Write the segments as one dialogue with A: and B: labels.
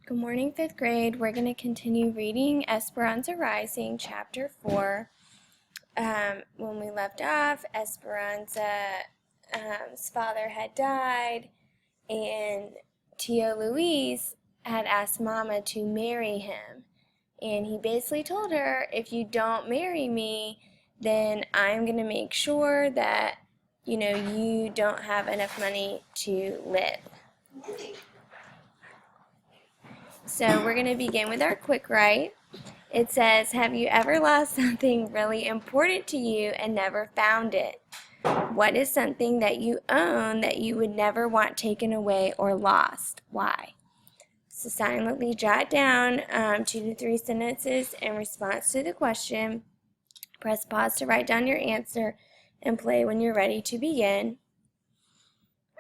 A: Good morning, 5th grade. We're going to continue reading Esperanza Rising, Chapter 4. When we left off, Esperanza's father had died, and Tio Luis had asked Mama to marry him. And he basically told her, if you don't marry me, then I'm going to make sure that, you don't have enough money to live. So we're going to begin with our quick write. It says, have you ever lost something really important to you and never found it? What is something that you own that you would never want taken away or lost? Why? So silently jot down 2 to 3 sentences in response to the question. Press pause to write down your answer and play when you're ready to begin.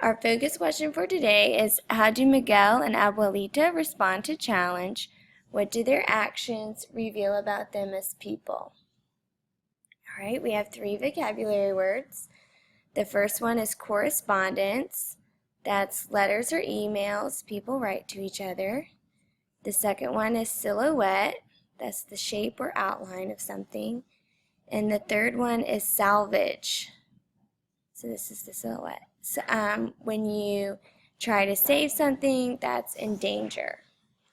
A: Our focus question for today is, how do Miguel and Abuelita respond to challenge? What do their actions reveal about them as people? All right, we have 3 vocabulary words. The first one is correspondence. That's letters or emails people write to each other. The second one is silhouette. That's the shape or outline of something. And the third one is salvage. So this is the silhouette. So, when you try to save something that's in danger.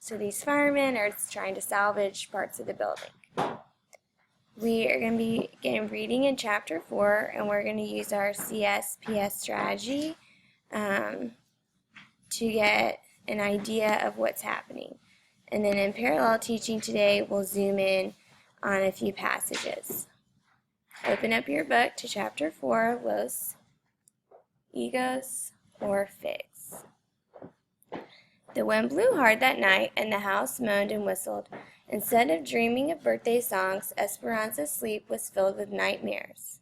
A: So these firemen are trying to salvage parts of the building. We are going to begin reading in Chapter 4, and we're going to use our CSPS strategy to get an idea of what's happening. And then in parallel teaching today, we'll zoom in on a few passages. Open up your book to Chapter 4, Los Higos or Figs. The wind blew hard that night, and the house moaned and whistled. Instead of dreaming of birthday songs, Esperanza's sleep was filled with nightmares.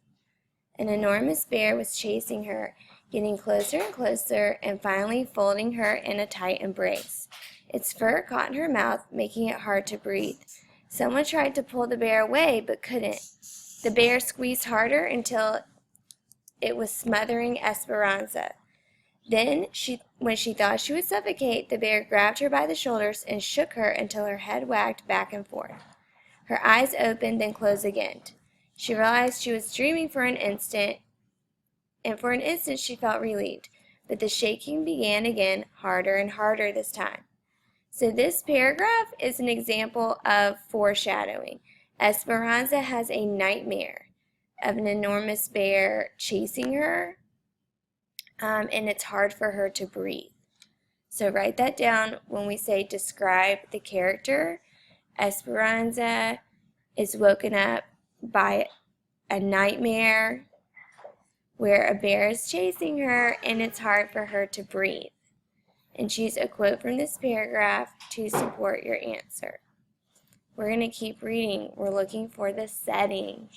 A: An enormous bear was chasing her, getting closer and closer, and finally folding her in a tight embrace. Its fur caught in her mouth, making it hard to breathe. Someone tried to pull the bear away, but couldn't. The bear squeezed harder until it was smothering Esperanza. Then, when she thought she would suffocate, the bear grabbed her by the shoulders and shook her until her head wagged back and forth. Her eyes opened, then closed again. She realized she was dreaming for an instant, and for an instant she felt relieved. But the shaking began again, harder and harder this time. So this paragraph is an example of foreshadowing. Esperanza has a nightmare of an enormous bear chasing her, and it's hard for her to breathe. So write that down when we say describe the character. Esperanza is woken up by a nightmare where a bear is chasing her, and it's hard for her to breathe. And choose a quote from this paragraph to support your answer. We're going to keep reading. We're looking for the setting.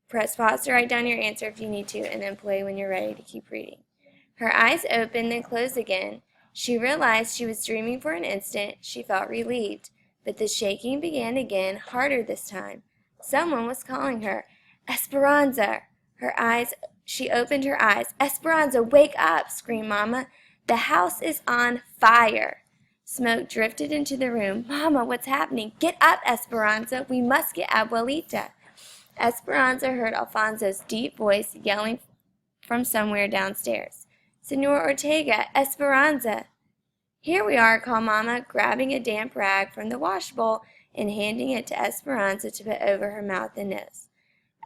A: Press pause to write down your answer if you need to, and then play when you're ready to keep reading. Her eyes opened, then closed again. She realized she was dreaming for an instant. She felt relieved, but the shaking began again, harder this time. Someone was calling her. Esperanza! She opened her eyes. Esperanza, wake up! Screamed Mama. The house is on fire. Smoke drifted into the room. Mama, what's happening? Get up, Esperanza. We must get Abuelita. Esperanza heard Alfonso's deep voice yelling from somewhere downstairs. Senor Ortega, Esperanza! Here we are, called Mama, grabbing a damp rag from the wash bowl and handing it to Esperanza to put over her mouth and nose.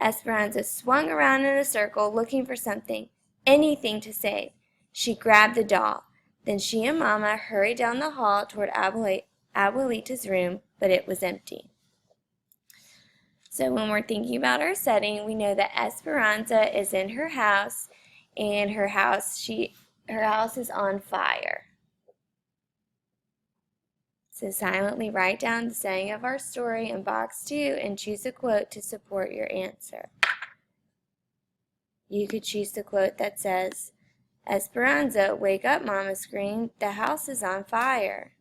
A: Esperanza swung around in a circle, looking for something, anything to save. She grabbed the doll. Then she and Mama hurried down the hall toward Abuelita's room, but it was empty. So when we're thinking about our setting, we know that Esperanza is in her house, and her house is on fire. So silently write down the saying of our story in box 2 and choose a quote to support your answer. You could choose the quote that says, Esperanza, wake up, Mama screamed. The house is on fire.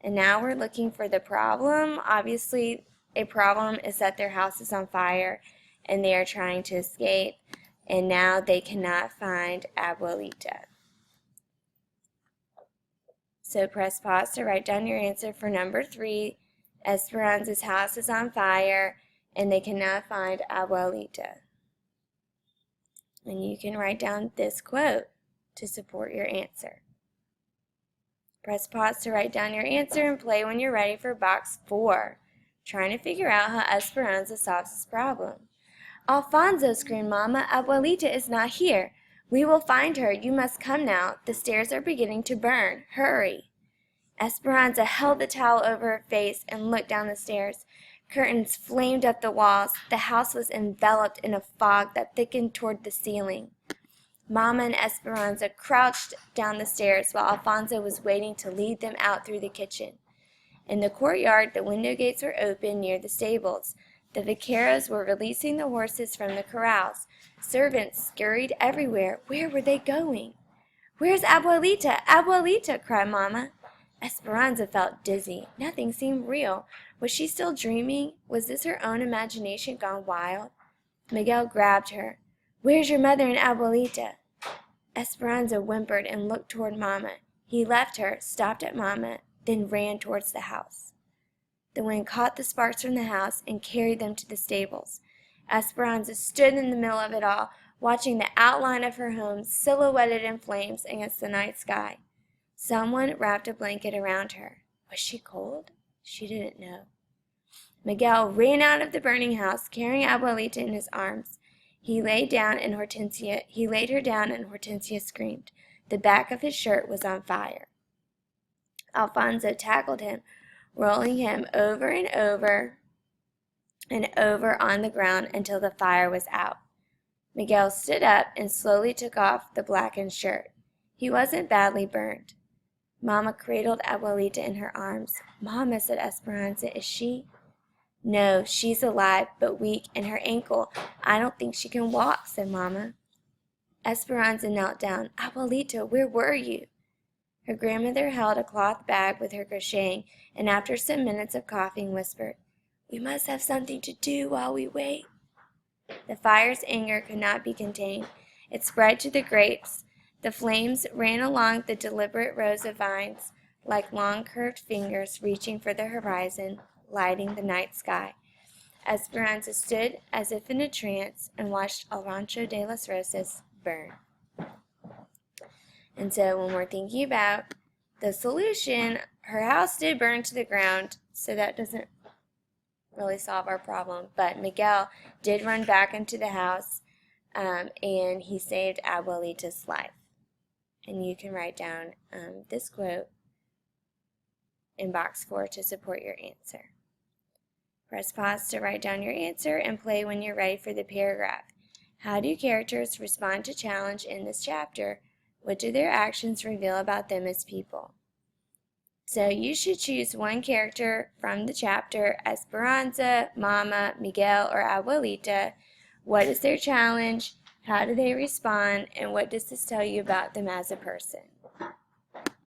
A: And now we're looking for the problem. Obviously, a problem is that their house is on fire and they are trying to escape. and now they cannot find Abuelita. So press pause to write down your answer for number 3. Esperanza's house is on fire, and they cannot find Abuelita. And you can write down this quote to support your answer. Press pause to write down your answer and play when you're ready for box 4. Trying to figure out how Esperanza solves this problem. Alfonso, screamed Mama, Abuelita is not here. We will find her. You must come now. The stairs are beginning to burn. Hurry. Esperanza held the towel over her face and looked down the stairs. Curtains flamed up the walls. The house was enveloped in a fog that thickened toward the ceiling. Mama and Esperanza crouched down the stairs while Alfonso was waiting to lead them out through the kitchen. In the courtyard, the window gates were open near the stables. The vaqueros were releasing the horses from the corrals. Servants scurried everywhere. Where were they going? Where's Abuelita? Abuelita, cried Mama. Esperanza felt dizzy. Nothing seemed real. Was she still dreaming? Was this her own imagination gone wild? Miguel grabbed her. Where's your mother and Abuelita? Esperanza whimpered and looked toward Mama. He left her, stopped at Mama, then ran towards the house. The wind caught the sparks from the house and carried them to the stables. Esperanza stood in the middle of it all, watching the outline of her home silhouetted in flames against the night sky. Someone wrapped a blanket around her. Was she cold? She didn't know. Miguel ran out of the burning house, carrying Abuelita in his arms. He laid her down, and Hortensia screamed. The back of his shirt was on fire. Alfonso tackled him, rolling him over and over on the ground until the fire was out. Miguel stood up and slowly took off the blackened shirt. He wasn't badly burned. Mama cradled Abuelita in her arms. Mama, said Esperanza, is she? No, she's alive, but weak, and her ankle. I don't think she can walk, said Mama. Esperanza knelt down. Abuelita, where were you? Her grandmother held a cloth bag with her crocheting, and after some minutes of coughing, whispered, We must have something to do while we wait. The fire's anger could not be contained. It spread to the grapes. The flames ran along the deliberate rows of vines, like long curved fingers reaching for the horizon, lighting the night sky. Esperanza stood as if in a trance and watched El Rancho de las Rosas burn. And so when we're thinking about the solution, her house did burn to the ground, so that doesn't really solve our problem. But Miguel did run back into the house, and he saved Abuelita's life. And you can write down this quote in box 4 to support your answer. Press pause to write down your answer and play when you're ready for the paragraph. How do characters respond to challenge in this chapter? What do their actions reveal about them as people? So you should choose one character from the chapter: Esperanza, Mama, Miguel, or Abuelita. What is their challenge? How do they respond? And what does this tell you about them as a person?